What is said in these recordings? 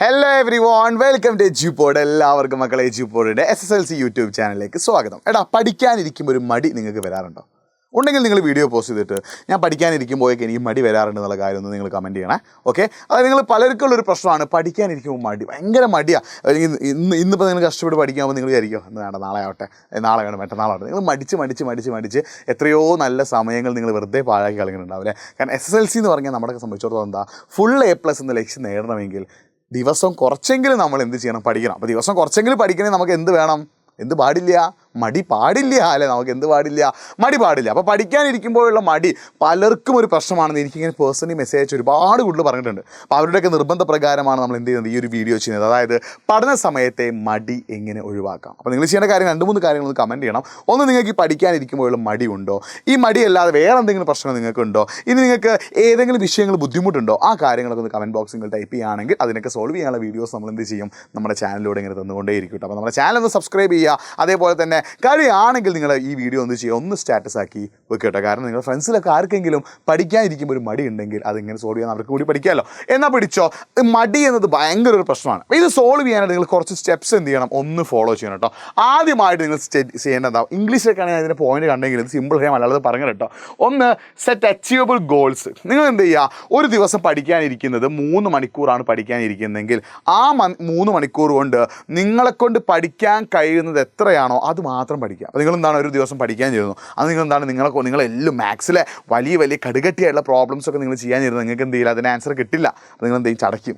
Hello everyone, welcome to Edupod. എല്ലാവർക്കും മക്കളെ എജ്യൂപോഡിൻ്റെ SSLC YouTube ചാനലിലേക്ക് സ്വാഗതം. പഠിക്കാനിരിക്കുമ്പോൾ ഒരു മടി നിങ്ങൾക്ക് വരാറുണ്ടോ? ഉണ്ടെങ്കിൽ നിങ്ങൾ വീഡിയോ പോസ്റ്റ് ചെയ്തിട്ട് ഞാൻ പഠിക്കാനിരിക്കുമ്പോഴേക്ക് എനിക്ക് മടി വരാറുണ്ട് എന്നുള്ള കാര്യം ഒന്ന് നിങ്ങൾ കമൻറ്റ് ചെയ്യണേ. ഓക്കെ, അതായത് നിങ്ങൾ പലർക്കുള്ളൊരു പ്രശ്നമാണ് പഠിക്കാനിരിക്കുമ്പോൾ മടി, ഭയങ്കര മടിയാണ്. അല്ലെങ്കിൽ ഇന്നിപ്പോൾ നിങ്ങൾ കഷ്ടപ്പെട്ട് പഠിക്കുമ്പോൾ നിങ്ങൾ വിചാരിക്കും ഇന്ന് വേണ്ട, നാളെ ആവട്ടെ, നാളെ വേണം, മറ്റന്നാളാവട്ടെ. നിങ്ങൾ മടിച്ച് എത്രയോ നല്ല സമയങ്ങൾ നിങ്ങൾ വെറുതെ പാഴാക്കി കളയുന്നുണ്ടാവില്ലേ? കാരണം SSLC എന്ന് പറഞ്ഞാൽ നമ്മളെ സംബന്ധിച്ചിടത്തോളം എന്താ, ഫുൾ A+ എന്ന ലക്ഷ്യം നേടണമെങ്കിൽ ദിവസം കുറച്ചെങ്കിലും നമ്മൾ എന്ത് ചെയ്യണം? പഠിക്കണം. അപ്പോൾ ദിവസം കുറച്ചെങ്കിലും പഠിക്കണമെങ്കിൽ നമുക്ക് എന്ത് വേണം? എന്ത് പാടില്ല? മടി പാടില്ല അല്ലേ? നമുക്ക് എന്ത് പാടില്ല? മടി പാടില്ല. അപ്പോൾ പഠിക്കാനിരിക്കുമ്പോഴുള്ള മടി പലർക്കും ഒരു പ്രശ്നമാണെന്ന് എനിക്കിങ്ങനെ പേഴ്സണലി മെസ്സേജ് അയച്ച് ഒരുപാട് കൂടുതൽ പറഞ്ഞിട്ടുണ്ട്. അപ്പോൾ അവരുടെയൊക്കെ നിർബന്ധ പ്രകാരമാണ് നമ്മൾ എന്ത് ചെയ്യുന്നത്, ഈ ഒരു വീഡിയോ ചെയ്യുന്നത്. അതായത് പഠന സമയത്തെ മടി എങ്ങനെ ഒഴിവാക്കാം. അപ്പോൾ നിങ്ങൾ ചെയ്യേണ്ട കാര്യം 2-3 കാര്യങ്ങൾ കമൻറ്റ് ചെയ്യണം. ഒന്ന്, നിങ്ങൾക്ക് ഈ പഠിക്കാനിരിക്കുമ്പോഴുള്ള മടി ഉണ്ടോ? ഈ മടി അല്ലാതെ വേറെ എന്തെങ്കിലും പ്രശ്നം നിങ്ങൾക്കുണ്ടോ? ഇനി നിങ്ങൾക്ക് ഏതെങ്കിലും വിഷയങ്ങൾ ബുദ്ധിമുട്ടുണ്ടോ? ആ കാര്യങ്ങളൊക്കെ ഒന്ന് കമൻറ്റ് ബോക്സിൽ നിങ്ങൾ ടൈപ്പ് ചെയ്യുകയാണെങ്കിൽ അതിനൊക്കെ സോൾവ് ചെയ്യാനുള്ള വീഡിയോസ് നമ്മൾ എന്ത് ചെയ്യും, നമ്മുടെ ചാനലിലൂടെ ഇങ്ങനെ തന്നുകൊണ്ടേയിരിക്കും. അപ്പോൾ നമ്മുടെ ചാനൽ ഒന്ന് സബ്സ്ക്രൈബ് ചെയ്യുക. അതേപോലെ തന്നെ കഴിയുകയാണെങ്കിൽ നിങ്ങൾ ഈ വീഡിയോ ഒന്ന് ചെയ്യുക, ഒന്ന് സ്റ്റാറ്റസ് ആക്കി വെക്കട്ടെ. കാരണം നിങ്ങൾ ഫ്രണ്ട്സിലൊക്കെ ആർക്കെങ്കിലും പഠിക്കാനിരിക്കുമ്പോൾ ഒരു മടി ഉണ്ടെങ്കിൽ അതിങ്ങനെ സോൾവ് ചെയ്യാൻ അവർക്ക് കൂടി പഠിക്കാമല്ലോ. എന്നാൽ പിടിച്ചോ, മടി എന്നത് ഭയങ്കര ഒരു പ്രശ്നമാണ്. അപ്പോൾ ഇത് സോൾവ് ചെയ്യാനായിട്ട് നിങ്ങൾ കുറച്ച് സ്റ്റെപ്സ് എന്ത് ചെയ്യണം, ഒന്ന് ഫോളോ ചെയ്യണം കേട്ടോ. ആദ്യമായിട്ട് നിങ്ങൾ ചെയ്യേണ്ടതാവും, ഇംഗ്ലീഷിലൊക്കെയാണ് ഞാൻ ഇതിൻ്റെ പോയിന്റ് കണ്ടെങ്കിൽ ഇത് സിമ്പിൾ ചെയ്യാൻ മലയാളത്തിൽ പറഞ്ഞു കേട്ടോ. ഒന്ന്, സെറ്റ് അച്ചീവബിൾ ഗോൾസ്. നിങ്ങൾ എന്ത് ചെയ്യുക, ഒരു ദിവസം പഠിക്കാനിരിക്കുന്നത് 3 മണിക്കൂറാണ് പഠിക്കാനിരിക്കുന്നതെങ്കിൽ ആ 3 മണിക്കൂർ കൊണ്ട് നിങ്ങളെക്കൊണ്ട് പഠിക്കാൻ കഴിയുന്നത് എത്രയാണോ അത് മാത്രം പഠിക്കുക. അപ്പോൾ നിങ്ങളെന്താണ് ഒരു ദിവസം പഠിക്കാൻ ചെയ്യുന്നു, അത് നിങ്ങളെന്താണ് നിങ്ങളെല്ലാം മാത്സിലെ വലിയ കടുകട്ടിയായിട്ടുള്ള പ്രോബ്ലംസൊക്കെ നിങ്ങൾ ചെയ്യാൻ ചെയ്യുന്നത്, നിങ്ങൾക്ക് എന്ത് ചെയ്യില്ല, അതിന് ആൻസർ കിട്ടില്ല. അപ്പോൾ നിങ്ങൾ എന്തെങ്കിലും ചടയ്ക്കും,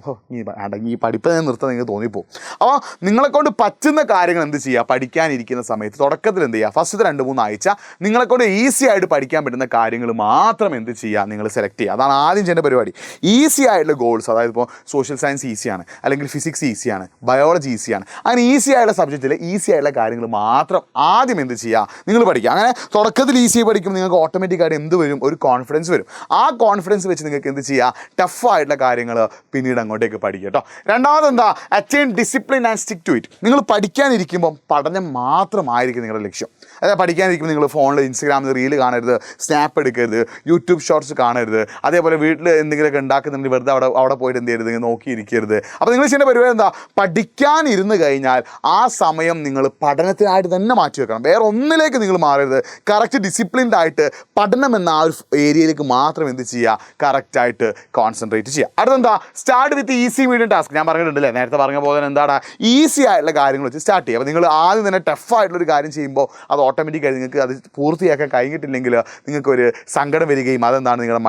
ഈ പഠിപ്പ് ഞാൻ നിർത്താൻ നിങ്ങൾക്ക് തോന്നിപ്പോവും. അപ്പോൾ നിങ്ങളെക്കൊണ്ട് പറ്റുന്ന കാര്യങ്ങൾ എന്ത് ചെയ്യുക, പഠിക്കാനിരിക്കുന്ന സമയത്ത് തുടക്കത്തിൽ എന്ത് ചെയ്യുക, ഫസ്റ്റത്തെ 2-3 ആഴ്ച നിങ്ങളെക്കൊണ്ട് ഈസി ആയിട്ട് പഠിക്കാൻ പറ്റുന്ന കാര്യങ്ങൾ മാത്രം എന്ത് ചെയ്യുക, നിങ്ങൾ സെലക്ട് ചെയ്യുക. അതാണ് ആദ്യം ചെയ്യേണ്ട പരിപാടി. ഈസി ആയിട്ടുള്ള ഗോൾസ്, അതായത് ഇപ്പോൾ സോഷ്യൽ സയൻസ് ഈസിയാണ്, അല്ലെങ്കിൽ ഫിസിക്സ് ഈസിയാണ്, ബയോളജി ഈസിയാണ്, അങ്ങനെ ഈസി ആയിട്ടുള്ള സബ്ജക്റ്റിൽ ഈസി ആയിട്ടുള്ള കാര്യങ്ങൾ മാത്രം ആദ്യം എന്ത് ചെയ്യുക, നിങ്ങൾ പഠിക്കുക. അങ്ങനെ തുടക്കത്തിൽ ഈസി പഠിക്കും, നിങ്ങൾക്ക് ഓട്ടോമാറ്റിക്കായിട്ട് എന്ത് വരും, ഒരു കോൺഫിഡൻസ് വരും. ആ കോൺഫിഡൻസ് വെച്ച് നിങ്ങൾക്ക് എന്ത് ചെയ്യുക, ടഫായിട്ടുള്ള കാര്യങ്ങൾ പിന്നീട് അങ്ങോട്ടേക്ക് പഠിക്കുക കേട്ടോ. രണ്ടാമതെന്താ, attain discipline and stick to it. നിങ്ങൾ പഠിക്കാനിരിക്കുമ്പം പഠനം മാത്രമായിരിക്കും നിങ്ങളുടെ ലക്ഷ്യം. അതായത് പഠിക്കാനിരിക്കുമ്പോൾ നിങ്ങൾ ഫോണിൽ ഇൻസ്റ്റഗ്രാമിൽ റീൽ കാണരുത്, സ്നാപ്പ് എടുക്കരുത്, യൂട്യൂബ് ഷോർട്സ് കാണരുത്. അതേപോലെ വീട്ടിൽ എന്തെങ്കിലുമൊക്കെ ഉണ്ടാക്കുന്നുണ്ടെങ്കിൽ വെറുതെ അവിടെ പോയിട്ട് എന്ത് ചെയ്യരുത്, നോക്കിയിരിക്കരുത്. അപ്പോൾ നിങ്ങൾ ചെയ്യുന്ന പരിപാടി എന്താ, പഠിക്കാനിരുന്ന് കഴിഞ്ഞാൽ ആ സമയം നിങ്ങൾ പഠനത്തിനായിട്ട് തന്നെ മാറ്റി വെക്കണം. വേറെ ഒന്നിലേക്ക് നിങ്ങൾ മാറരുത്. കറക്റ്റ് ഡിസിപ്ലിൻഡ് ആയിട്ട് പഠനം എന്ന ആ ഒരു ഏരിയയിലേക്ക് മാത്രം എന്ത് ചെയ്യുക, കറക്റ്റായിട്ട് കോൺസെൻട്രേറ്റ് ചെയ്യുക. അടുത്തെന്താ, start with easy medium task. ഞാൻ പറഞ്ഞിട്ടുണ്ടല്ലേ, നേരത്തെ പറഞ്ഞ പോലെ എന്താണ്, ഈസി ആയിട്ടുള്ള കാര്യങ്ങൾ വെച്ച് സ്റ്റാർട്ട് ചെയ്യുക. അപ്പോൾ നിങ്ങൾ ആദ്യം തന്നെ ടഫായിട്ടുള്ളൊരു കാര്യം ചെയ്യുമ്പോൾ അത് ഓട്ടോമാറ്റിക്കായി നിങ്ങൾക്ക് അത് പൂർത്തിയാക്കാൻ കഴിഞ്ഞിട്ടില്ലെങ്കിൽ നിങ്ങൾക്കൊരു സങ്കടം വരികയും അതെന്താണ് നിങ്ങളുടെ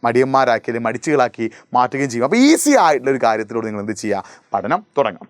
മടിയന്മാരാക്കി മടിച്ചുകളാക്കി മാറ്റുകയും ചെയ്യും. അപ്പോൾ ഈസി ആയിട്ടുള്ളൊരു കാര്യത്തിലൂടെ നിങ്ങൾ എന്ത് ചെയ്യുക, പഠനം തുടങ്ങാം.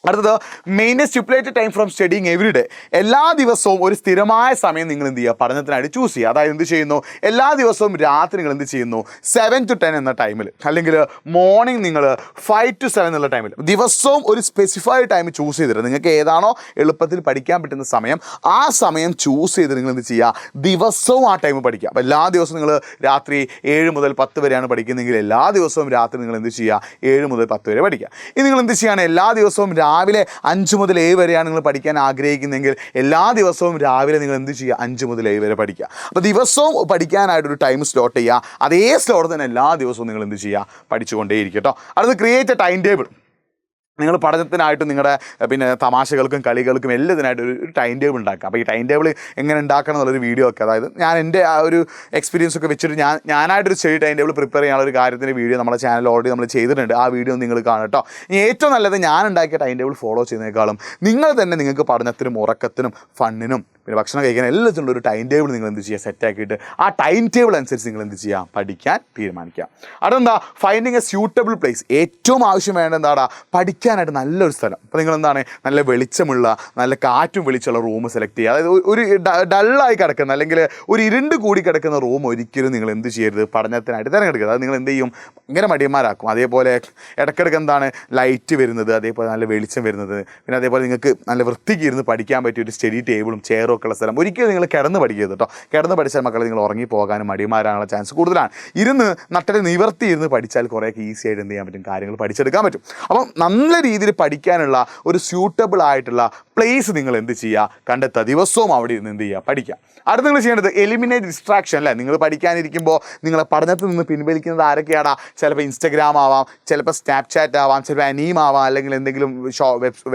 അടുത്തത്, maintain stipulated time from studying every day. എല്ലാ ദിവസവും ഒരു സ്ഥിരമായ സമയം നിങ്ങൾ എന്ത് ചെയ്യുക, പഠനത്തിനായിട്ട് ചൂസ് ചെയ്യുക. അതായത് എന്ത് ചെയ്യുന്നു, എല്ലാ ദിവസവും രാത്രി നിങ്ങൾ എന്ത് ചെയ്യുന്നു, 7 to 10 എന്ന ടൈമിൽ, അല്ലെങ്കിൽ മോർണിംഗ് നിങ്ങൾ 5 to 7 എന്നുള്ള ടൈമിൽ, ദിവസവും ഒരു സ്പെസിഫൈഡ് ടൈം ചൂസ് ചെയ്തിട്ട് നിങ്ങൾക്ക് ഏതാണോ എളുപ്പത്തിൽ പഠിക്കാൻ പറ്റുന്ന സമയം ആ സമയം ചൂസ് ചെയ്ത് നിങ്ങൾ എന്ത് ചെയ്യുക, ദിവസവും ആ ടൈം പഠിക്കുക. അപ്പോൾ എല്ലാ ദിവസവും നിങ്ങൾ രാത്രി 7 മുതൽ 10 വരെയാണ് പഠിക്കുന്നതെങ്കിൽ എല്ലാ ദിവസവും രാത്രി നിങ്ങൾ എന്ത് ചെയ്യുക, 7 മുതൽ 10 വരെ പഠിക്കുക. ഇനി നിങ്ങൾ എന്ത് ചെയ്യുകയാണ്, എല്ലാ ദിവസവും രാവിലെ 5 മുതൽ 7 വരെയാണ് നിങ്ങൾ പഠിക്കാൻ ആഗ്രഹിക്കുന്നതെങ്കിൽ എല്ലാ ദിവസവും രാവിലെ നിങ്ങൾ എന്ത് ചെയ്യുക, 5 മുതൽ 7 വരെ പഠിക്കുക. അപ്പോൾ ദിവസവും പഠിക്കാനായിട്ടൊരു ടൈം സ്ലോട്ട് ചെയ്യുക. അതേ സ്ലോട്ട് തന്നെ എല്ലാ ദിവസവും നിങ്ങൾ എന്ത് ചെയ്യുക, പഠിച്ചുകൊണ്ടേയിരിക്കും കേട്ടോ. അടുത്ത്, ക്രിയേറ്റ് എ ടൈം ടേബിൾ. നിങ്ങൾ പഠനത്തിനായിട്ടും നിങ്ങളുടെ തമാശകൾക്കും കളികൾക്കും എല്ലാത്തിനായിട്ട് ഒരു ടൈം ടേബിൾ ഉണ്ടാക്കുക. അപ്പോൾ ഈ ടൈം ടേബിൾ എങ്ങനെ ഉണ്ടാക്കണം എന്നുള്ളൊരു വീഡിയോ ഒക്കെ, അതായത് ഞാൻ എൻ്റെ ആ ഒരു എക്സ്പീരിയൻസ് ഒക്കെ വെച്ചിട്ട് ഞാനായിട്ടൊരു സ്റ്റഡി ടൈം ടേബിൾ പ്രിപ്പയർ ചെയ്യാനുള്ള ഒരു കാര്യത്തിൻ്റെ വീഡിയോ നമ്മുടെ ചാനൽ ഓൾറെഡി നമ്മൾ ചെയ്തിട്ടുണ്ട്. ആ വീഡിയോ നിങ്ങൾ കാണും കേട്ടോ. ഇനി ഏറ്റവും നല്ലത്, ഞാൻ ഉണ്ടാക്കിയ ടൈം ടേബിൾ ഫോളോ ചെയ്യുന്നതിനേക്കാളും നിങ്ങൾ തന്നെ നിങ്ങൾക്ക് പഠനത്തിനും ഉറക്കത്തിനും ഫണ്ണിനും പിന്നെ ഭക്ഷണം കഴിക്കാൻ എല്ലാത്തിനുള്ള ഒരു ടൈം ടേബിൾ നിങ്ങൾ എന്ത് ചെയ്യുക, സെറ്റാക്കിയിട്ട് ആ ടൈം ടേബിൾ അനുസരിച്ച് നിങ്ങൾ എന്ത് ചെയ്യുക, പഠിക്കാൻ തീരുമാനിക്കുക. അതെന്താ, ഫൈൻഡിങ് എ സ്യൂട്ടബിൾ പ്ലേസ്. ഏറ്റവും ആവശ്യം വേണ്ട എന്താടാ, പഠിക്കാനായിട്ട് നല്ലൊരു സ്ഥലം. അപ്പോൾ നിങ്ങൾ എന്താണ്, നല്ല വെളിച്ചമുള്ള, നല്ല കാറ്റും വെളിച്ചമുള്ള റൂം സെലക്ട് ചെയ്യുക. അതായത് ഒരു ഡള്ളായി കിടക്കുന്ന, അല്ലെങ്കിൽ ഒരു ഇരുണ്ട് കൂടി കിടക്കുന്ന റൂം ഒരിക്കലും നിങ്ങൾ എന്ത് ചെയ്യരുത്, പഠനത്തിനായിട്ട് തിരഞ്ഞെടുക്കുക. അത് നിങ്ങൾ എന്ത് ചെയ്യും, ഭയങ്കര മടിയന്മാരാക്കും. അതേപോലെ ഇടയ്ക്കിടയ്ക്ക് എന്താണ്, ലൈറ്റ് വരുന്നത്, അതേപോലെ നല്ല വെളിച്ചം വരുന്നത്, പിന്നെ അതേപോലെ നിങ്ങൾക്ക് നല്ല വൃത്തിക്ക് ഇരുന്ന് പഠിക്കാൻ പറ്റിയ ഒരു സ്റ്റഡി ടേബിളും ചെയറും ഒക്കെ ഉള്ള സ്ഥലം. ഒരിക്കലും നിങ്ങൾ കിടന്ന് പഠിക്കരുത് കേട്ടോ. കിടന്ന് പഠിച്ചാൽ മക്കളെ നിങ്ങൾ ഉറങ്ങിപ്പോകാനും മടിയന്മാരാനുള്ള ചാൻസ് കൂടുതലാണ്. ഇരുന്ന് നട്ടല് നിവർത്തി ഇരുന്ന് പഠിച്ചാൽ കുറേയൊക്കെ ഈസി ആയിട്ട് എന്ത് ചെയ്യാൻ പറ്റും, കാര്യങ്ങൾ പഠിച്ചെടുക്കാൻ പറ്റും. അപ്പം നല്ല രീതിയിൽ പഠിക്കാനുള്ള ഒരു സ്യൂട്ടബിൾ ആയിട്ടുള്ള പ്ലേസ് നിങ്ങൾ എന്ത് ചെയ്യുക, കണ്ടെത്തുക. ദിവസവും അവിടെ ഇരുന്ന് എന്ത് ചെയ്യുക, പഠിക്കുക. അടുത്ത് നിങ്ങൾ ചെയ്യേണ്ടത് എലിമിനേറ്റ് ഡിസ്ട്രാക്ഷൻ. അല്ലേ, നിങ്ങൾ പഠിക്കാനിരിക്കുമ്പോൾ നിങ്ങളെ പഠനത്തിൽ നിന്ന് പിൻവലിക്കുന്നത് ആരൊക്കെയാടാ? ചിലപ്പോൾ ഇൻസ്റ്റഗ്രാം ആവാം, ചിലപ്പോൾ സ്നാപ്ചാറ്റ് ആവാം, ചിലപ്പോൾ അനീം ആവാം, അല്ലെങ്കിൽ എന്തെങ്കിലും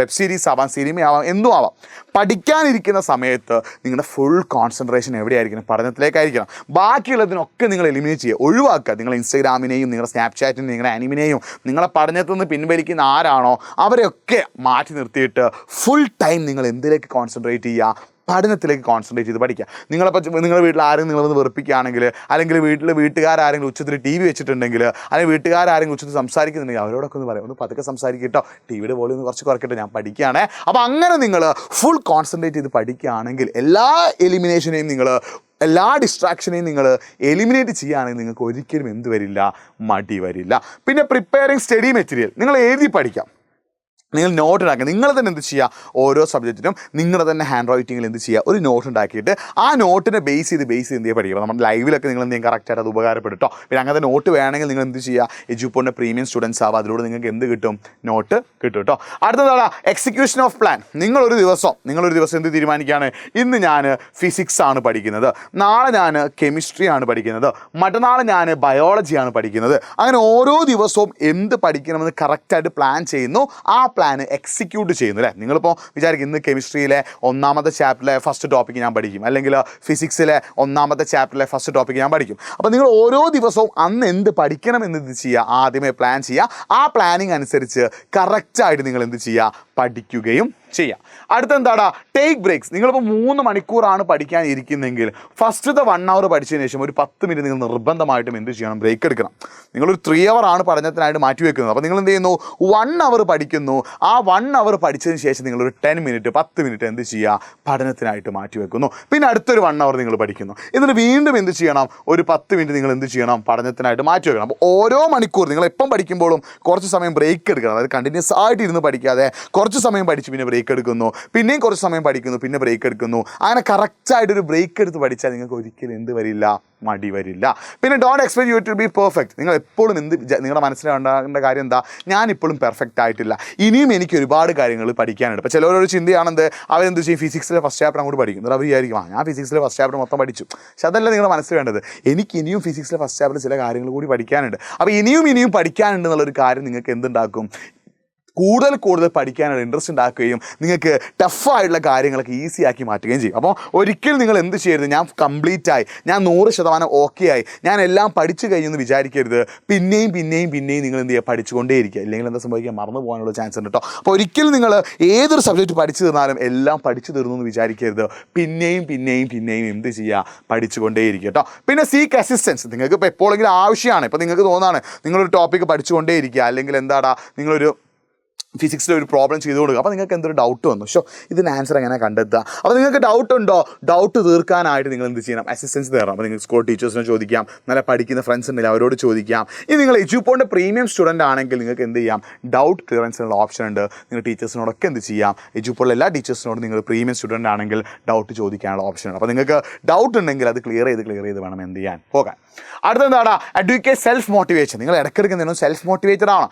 വെബ് സീരീസ് ആവാം, സിനിമയാവാം, എന്തും ആവാം. പഠിക്കാനിരിക്കുന്ന സമയത്ത് നിങ്ങളുടെ ഫുൾ കോൺസെൻട്രേഷൻ എവിടെയായിരിക്കണം? പഠനത്തിലേക്കായിരിക്കണം. ബാക്കിയുള്ളതിനൊക്കെ നിങ്ങൾ എലിമിനേറ്റ് ചെയ്യുക, ഒഴിവാക്കുക. നിങ്ങൾ ഇൻസ്റ്റഗ്രാമിനെയും നിങ്ങളുടെ സ്നാപ്ചാറ്റിനെയും നിങ്ങളുടെ അനിമിനെയും നിങ്ങളെ പഠനത്തിൽ നിന്ന് പിൻവലിക്കുന്ന ആരാണോ അവരെയൊക്കെ മാറ്റി നിർത്തിയിട്ട് ഫുൾ ടൈം നിങ്ങൾ എന്തിലേക്ക് കോൺസെൻട്രേറ്റ് ചെയ്യുക? പഠനത്തിലേക്ക് കോൺസെൻട്രേറ്റ് ചെയ്ത് പഠിക്കുക. നിങ്ങളിപ്പോൾ നിങ്ങളുടെ വീട്ടിൽ ആരെങ്കിലും നിങ്ങളൊന്ന് വെറുപ്പിക്കുകയാണെങ്കിൽ, അല്ലെങ്കിൽ വീട്ടുകാരെങ്കിലും ഉച്ചത്തിൽ ടി വി വെച്ചിട്ടുണ്ടെങ്കിൽ, അല്ലെങ്കിൽ വീട്ടുകാരെങ്കിലും ഉച്ചത്തിൽ സംസാരിക്കുന്നുണ്ടെങ്കിൽ അവരോടൊക്കെ ഒന്ന് പറയും, ഒന്ന് പതുക്കെ സംസാരിക്കട്ടോ, ടി വിയുടെ പോലെ ഒന്ന് കുറച്ച് കുറയ്ക്കട്ടെ, ഞാൻ പഠിക്കുകയാണേ. അപ്പോൾ അങ്ങനെ നിങ്ങൾ ഫുൾ കോൺസെൻട്രേറ്റ് ചെയ്ത് പഠിക്കുകയാണെങ്കിൽ എല്ലാ എലിമിനേഷനെയും എല്ലാ ഡിസ്ട്രാക്ഷനെയും നിങ്ങൾ എലിമിനേറ്റ് ചെയ്യുകയാണെങ്കിൽ നിങ്ങൾക്ക് ഒരിക്കലും എന്ത് വരില്ല, മടി വരില്ല. പിന്നെ പ്രിപ്പയറിങ് സ്റ്റഡി മെറ്റീരിയൽ നിങ്ങൾ എഴുതി പഠിക്കാം. നിങ്ങൾ നോട്ട് ഉണ്ടാക്കുക. നിങ്ങൾ തന്നെ എന്ത് ചെയ്യുക, ഓരോ സബ്ജക്റ്റിനും നിങ്ങളുടെ തന്നെ ഹാൻഡ് റൈറ്റിങ്ങിൽ എന്ത് ചെയ്യുക, ഒരു നോട്ട് ഉണ്ടാക്കിയിട്ട് ആ നോട്ടിനെ ബേസ് ചെയ്ത് എന്ത് ചെയ്യുക പഠിക്കുക. നമ്മുടെ ലൈവിലൊക്കെ നിങ്ങൾ എന്തെങ്കിലും കറക്റ്റായിട്ട് അത് ഉപകാരപ്പെടും. പിന്നെ അങ്ങനത്തെ നോട്ട് വേണമെങ്കിൽ നിങ്ങൾ എന്ത് ചെയ്യുക, എജുപോണിൻ്റെ പ്രീമിയം സ്റ്റുഡൻസ് ആവുക. അതിലൂടെ നിങ്ങൾക്ക് എന്ത് കിട്ടും, നോട്ട് കിട്ടും കേട്ടോ. അടുത്തതാണ് എക്സിക്യൂഷൻ ഓഫ് പ്ലാൻ. നിങ്ങളൊരു ദിവസം എന്ത് തീരുമാനിക്കുകയാണ്, ഇന്ന് ഞാൻ ഫിസിക്സ് ആണ് പഠിക്കുന്നത്, നാളെ ഞാൻ കെമിസ്ട്രി ആണ് പഠിക്കുന്നത്, മറ്റന്നാൾ ഞാൻ ബയോളജിയാണ് പഠിക്കുന്നത്. അങ്ങനെ ഓരോ ദിവസവും എന്ത് പഠിക്കണമെന്ന് കറക്റ്റായിട്ട് പ്ലാൻ ചെയ്യുന്നു. ആ പ്ലാൻ എക്സിക്യൂട്ട് ചെയ്യുന്നു. അല്ലേ, നിങ്ങളിപ്പോൾ വിചാരിക്കും ഇന്ന് കെമിസ്ട്രിയിലെ 1ാമത്തെ ചാപ്റ്ററിലെ ഫസ്റ്റ് ടോപ്പിക്ക് ഞാൻ പഠിക്കും, അല്ലെങ്കിൽ ഫിസിക്സിലെ 1ാമത്തെ ചാപ്റ്ററിലെ ഫസ്റ്റ് ടോപ്പിക്ക് ഞാൻ പഠിക്കും. അപ്പോൾ നിങ്ങൾ ഓരോ ദിവസവും അന്ന് എന്ത് പഠിക്കണം എന്ന് ഇത് ചെയ്യുക, ആദ്യമേ പ്ലാൻ ചെയ്യുക. ആ പ്ലാനിങ് അനുസരിച്ച് കറക്റ്റായിട്ട് നിങ്ങൾ എന്ത് ചെയ്യുക, പഠിക്കുകയും ചെയ്യാം. അടുത്തെന്താടാ, ടേക്ക് ബ്രേക്സ്. നിങ്ങളിപ്പോൾ 3 മണിക്കൂറാണ് പഠിക്കാൻ ഇരിക്കുന്നതെങ്കിൽ ഫസ്റ്റത്തെ 1 അവർ പഠിച്ചതിന് ശേഷം ഒരു 10 മിനിറ്റ് നിങ്ങൾ നിർബന്ധമായിട്ടും എന്ത് ചെയ്യണം, ബ്രേക്ക് എടുക്കണം. നിങ്ങളൊരു 3 അവർ ആണ് പഠനത്തിനായിട്ട് മാറ്റി വെക്കുന്നത്. അപ്പോൾ നിങ്ങൾ എന്ത് ചെയ്യുന്നു, 1 അവർ പഠിക്കുന്നു. ആ 1 അവർ പഠിച്ചതിന് ശേഷം നിങ്ങളൊരു 10 മിനിറ്റ് എന്ത് ചെയ്യുക, പഠനത്തിനായിട്ട് മാറ്റി വെക്കുന്നു. പിന്നെ അടുത്തൊരു 1 അവർ നിങ്ങൾ പഠിക്കുന്നു. എന്നിട്ട് വീണ്ടും എന്ത് ചെയ്യണം, ഒരു 10 മിനിറ്റ് നിങ്ങൾ എന്ത് ചെയ്യണം, പഠനത്തിനായിട്ട് മാറ്റി വെക്കണം. അപ്പോൾ ഓരോ മണിക്കൂർ നിങ്ങൾ എപ്പം പഠിക്കുമ്പോഴും കുറച്ച് സമയം ബ്രേക്ക് എടുക്കണം. അതായത് കണ്ടിന്യൂസ് ആയിട്ട് ഇരുന്ന് പഠിക്കാതെ കുറച്ച് സമയം പഠിച്ച് പിന്നെ ബ്രേക്ക് എടുക്കുന്നു, പിന്നെയും കുറച്ച് സമയം പഠിക്കുന്നു, പിന്നെ ബ്രേക്ക് എടുക്കുന്നു. അങ്ങനെ കറക്റ്റായിട്ടൊരു ബ്രേക്ക് എടുത്ത് പഠിച്ചാൽ നിങ്ങൾക്ക് ഒരിക്കലും എന്ത് വരില്ല, മടി വരില്ല. പിന്നെ don't expect you to be perfect. നിങ്ങൾ എപ്പോഴും നിങ്ങളുടെ മനസ്സിലുണ്ടാകേണ്ട കാര്യം എന്താ, ഞാനിപ്പോഴും പെർഫെക്റ്റ് ആയിട്ടില്ല, ഇനിയും എനിക്ക് ഒരുപാട് കാര്യങ്ങൾ പഠിക്കാനുണ്ട്. ഇപ്പോൾ ചിലവരൊരു ചിന്തയാണെന്ത്, അവരെന്ത് ചെയ്യും, ഫിസിക്സിലെ ഫസ്റ്റ് ചാപ്റ്റർ അങ്ങോട്ട് പഠിക്കും. എന്നിട്ട് അവർ വിചാരിക്കും, ഞാൻ ഫിസിക്സിലെ ഫസ്റ്റ് ചാപ്റ്റർ മൊത്തം പഠിച്ചു. പക്ഷെ അതല്ല നിങ്ങളുടെ മനസ്സിൽ വേണ്ടത്, എനിക്ക് ഇനിയും ഫിസിക്സിലെ ഫസ്റ്റ് ചാപ്റ്റർ ചില കാര്യങ്ങൾ കൂടി പഠിക്കാനുണ്ട്. അപ്പോൾ ഇനിയും പഠിക്കാനുണ്ട് എന്നുള്ളൊരു കാര്യം നിങ്ങൾക്ക് എന്തുണ്ടാക്കും, കൂടുതൽ പഠിക്കാനുള്ള ഇൻട്രസ്റ്റ് ഉണ്ടാക്കുകയും നിങ്ങൾക്ക് ടഫായിട്ടുള്ള കാര്യങ്ങളൊക്കെ ഈസി ആക്കി മാറ്റുകയും ചെയ്യും. അപ്പോൾ ഒരിക്കലും നിങ്ങൾ എന്ത് ചെയ്യരുത്, ഞാൻ കംപ്ലീറ്റായി, ഞാൻ 100% ഓക്കെ ആയി, ഞാൻ എല്ലാം പഠിച്ചു കഴിഞ്ഞെന്ന് വിചാരിക്കരുത്. പിന്നെയും നിങ്ങൾ എന്ത് ചെയ്യുക, പഠിച്ചുകൊണ്ടേയിരിക്കുക. ഇല്ലെങ്കിൽ എന്താ സംഭവിക്കുക, മറന്നു പോകാനുള്ള ചാൻസ് ഉണ്ട് കേട്ടോ. അപ്പോൾ ഒരിക്കലും നിങ്ങൾ ഏതൊരു സബ്ജക്റ്റ് പഠിച്ചു തീർന്നാലും എല്ലാം പഠിച്ചു തീർന്നു എന്ന് വിചാരിക്കരുത്. പിന്നെയും എന്ത് ചെയ്യുക, പഠിച്ചുകൊണ്ടേയിരിക്കുക കേട്ടോ. പിന്നെ സീക്ക് അസിസ്റ്റൻസ്. നിങ്ങൾക്ക് ഇപ്പോൾ എപ്പോഴെങ്കിലും ആവശ്യമാണ്. ഇപ്പോൾ നിങ്ങൾക്ക് തോന്നാണ് നിങ്ങളൊരു ടോപ്പിക്ക് പഠിച്ചുകൊണ്ടേയിരിക്കുക, അല്ലെങ്കിൽ എന്താടാ നിങ്ങളൊരു ഫിസിക്സിൽ ഒരു പ്രോബ്ലം ചെയ്ത് കൊടുക്കുക. അപ്പോൾ നിങ്ങൾക്ക് എന്തൊരു ഡൗട്ട് വന്നു, ഇതിന് ആൻസർ എങ്ങനെ കണ്ടെത്തുക. അപ്പോൾ നിങ്ങൾക്ക് ഡൗട്ട് ഉണ്ടോ, ഡൗട്ട് തീർക്കാനായിട്ട് നിങ്ങൾ എന്ത് ചെയ്യണം, അസിസ്റ്റൻസ് തരണം. അപ്പോൾ നിങ്ങൾക്ക് സ്കൂൾ ടീച്ചേഴ്സിനെ ചോദിക്കാം, നല്ല പഠിക്കുന്ന ഫ്രണ്ട്സ് ഉണ്ടെങ്കിൽ അവരോട് ചോദിക്കാം. ഇനി നിങ്ങൾ എജുപോണിൻ്റെ പ്രീമിയം സ്റ്റുഡൻ്റ് ആണെങ്കിൽ നിങ്ങൾക്ക് എന്ത് ചെയ്യാം, ഡൗട്ട് ക്ലിയറൻസിനുള്ള ഓപ്ഷൻ ഉണ്ട്. നിങ്ങൾ ടീച്ചേഴ്സിനോടൊക്കെ എന്ത് ചെയ്യാം, എജുപോണിലെ എല്ലാ ടീച്ചേഴ്സിനോടും നിങ്ങൾ പ്രീമിയം സ്റ്റുഡൻ്റ് ആണെങ്കിൽ ഡൗട്ട് ചോദിക്കാനുള്ള ഓപ്ഷൻ ഉണ്ട്. അപ്പോൾ നിങ്ങൾക്ക് ഡൗട്ട് ഉണ്ടെങ്കിൽ അത് ക്ലിയർ ചെയ്ത് വേണം എന്ത് ചെയ്യാൻ, പോകാൻ. അടുത്തെന്താണ്, എഡ്യൂക്കേറ്റ് സെൽഫ് മോട്ടിവേഷൻ. നിങ്ങൾ ഇടയ്ക്കിടയ്ക്ക് എന്തെങ്കിലും സെൽഫ് മോട്ടിവേറ്റഡ് ആണ്.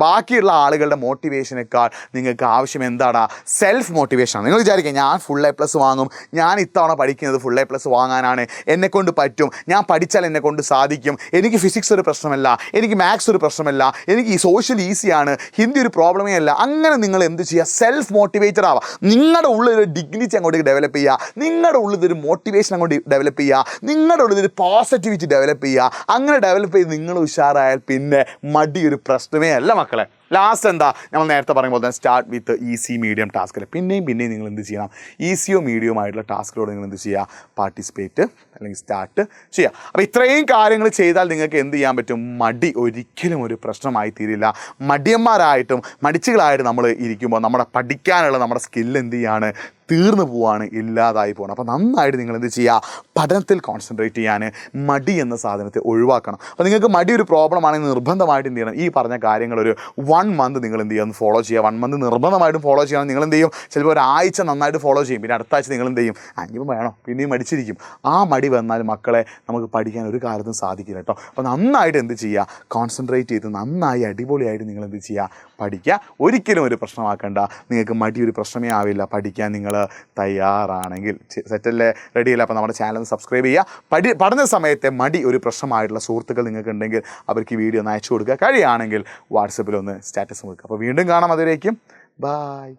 ബാക്കിയുള്ള ആളുകളുടെ മോട്ടിവേഷനേക്കാൾ നിങ്ങൾക്ക് ആവശ്യം എന്താണ്, സെൽഫ് മോട്ടിവേഷനാണ്. നിങ്ങൾ വിചാരിക്കുക, ഞാൻ ഫുൾ A+ വാങ്ങും, ഞാൻ ഇത്തവണ പഠിക്കുന്നത് ഫുൾ A+ വാങ്ങാനാണ്, എന്നെക്കൊണ്ട് പറ്റും, ഞാൻ പഠിച്ചാൽ എന്നെക്കൊണ്ട് സാധിക്കും, എനിക്ക് ഫിസിക്സ് ഒരു പ്രശ്നമല്ല, എനിക്ക് മാത്സ് ഒരു പ്രശ്നമല്ല, എനിക്ക് ഈ സോഷ്യൽ ഈസിയാണ്, ഹിന്ദി ഒരു പ്രോബ്ലമേ അല്ല. അങ്ങനെ നിങ്ങൾ എന്ത് ചെയ്യുക, സെൽഫ് മോട്ടിവേറ്റഡ് ആവുക. നിങ്ങളുടെ ഉള്ളിലൊരു ഡിഗ്നിറ്റി അങ്ങോട്ട് ഡെവലപ്പ് ചെയ്യുക, നിങ്ങളുടെ ഉള്ളിലൊരു മോട്ടിവേഷൻ അങ്ങോട്ട് ഡെവലപ്പ് ചെയ്യുക, നിങ്ങളുടെ ഉള്ളിലൊരു പോസിറ്റിവിറ്റി ഡെവലപ്പ് ചെയ്യുക. അങ്ങനെ ഡെവലപ്പ് ചെയ്ത് നിങ്ങൾ ഉഷാറായാൽ പിന്നെ മടി ഒരു പ്രശ്നമേ അല്ല മക്കളെ. ലാസ്റ്റ് എന്താ, നമ്മൾ നേരത്തെ പറയുമ്പോൾ തന്നെ സ്റ്റാർട്ട് വിത്ത് ഈസി മീഡിയം ടാസ്കിൽ. പിന്നെയും നിങ്ങൾ എന്ത് ചെയ്യണം, ഈസിയോ മീഡിയം ആയിട്ടുള്ള ടാസ്കിലൂടെ നിങ്ങൾ എന്ത് ചെയ്യുക, പാർട്ടിസിപ്പേറ്റ് അല്ലെങ്കിൽ സ്റ്റാർട്ട് ചെയ്യുക. അപ്പോൾ ഇത്രയും കാര്യങ്ങൾ ചെയ്താൽ നിങ്ങൾക്ക് എന്ത് ചെയ്യാൻ പറ്റും, മടി ഒരിക്കലും ഒരു പ്രശ്നമായി തീരില്ല. മടിയന്മാരായിട്ടും മടിച്ചുകളായിട്ടും നമ്മൾ ഇരിക്കുമ്പോൾ നമ്മുടെ പഠിക്കാനുള്ള നമ്മുടെ സ്കില്ല് എന്ത് ചെയ്യാണ്, തീർന്നു പോവാണ്, ഇല്ലാതായി പോകണം. അപ്പോൾ നന്നായിട്ട് നിങ്ങൾ എന്ത് ചെയ്യുക, പഠനത്തിൽ കോൺസെൻട്രേറ്റ് ചെയ്യാൻ മടി എന്ന സാധനത്തെ ഒഴിവാക്കണം. അപ്പോൾ നിങ്ങൾക്ക് മടി ഒരു പ്രോബ്ലം ആണെങ്കിൽ നിർബന്ധമായിട്ട് എന്ത് ചെയ്യണം, ഈ പറഞ്ഞ കാര്യങ്ങൾ ഒരു 1 മന്ത് നിങ്ങൾ എന്ത് ചെയ്യുക, ഒന്ന് ഫോളോ ചെയ്യുക. 1 മന്ത് നിർബന്ധമായിട്ടും ഫോളോ ചെയ്യണം. നിങ്ങൾ എന്ത് ചെയ്യും, ചിലപ്പോൾ ഒരാഴ്ച നന്നായിട്ട് ഫോളോ ചെയ്യും, പിന്നെ അടുത്ത ആഴ്ച നിങ്ങൾ എന്ത് ചെയ്യും, അഞ്ചും വേണം, പിന്നെയും മടിച്ചിരിക്കും. ആ മടി വന്നാൽ മക്കളെ നമുക്ക് പഠിക്കാൻ ഒരു കാലത്തും സാധിക്കില്ല കേട്ടോ. അപ്പോൾ നന്നായിട്ട് എന്ത് ചെയ്യുക, കോൺസെൻട്രേറ്റ് ചെയ്ത് നന്നായി അടിപൊളിയായിട്ട് നിങ്ങൾ എന്ത് ചെയ്യുക, പഠിക്കുക. ഒരിക്കലും ഒരു പ്രശ്നമാക്കേണ്ട. നിങ്ങൾക്ക് മടി ഒരു പ്രശ്നമേ ആവില്ല. പഠിക്കാൻ നിങ്ങൾ തയ്യാറാണെങ്കിൽ സെറ്റല്ലേ, റെഡിയല്ലേ? അപ്പോൾ നമ്മുടെ ചാനൽ സബ്സ്ക്രൈബ് ചെയ്യുക. പഠന സമയത്തെ മടി ഒരു പ്രശ്നമായിട്ടുള്ള സുഹൃത്തുക്കൾ നിങ്ങൾക്ക് ഉണ്ടെങ്കിൽ അവർക്ക് ഈ വീഡിയോ ഒന്ന് അയച്ചു കൊടുക്കുക. കഴിയുകയാണെങ്കിൽ വാട്സപ്പിൽ ഒന്ന് സ്റ്റാറ്റസ് കൊടുക്കുക. അപ്പോൾ വീണ്ടും കാണാം. അതിലേക്കും ബായ്.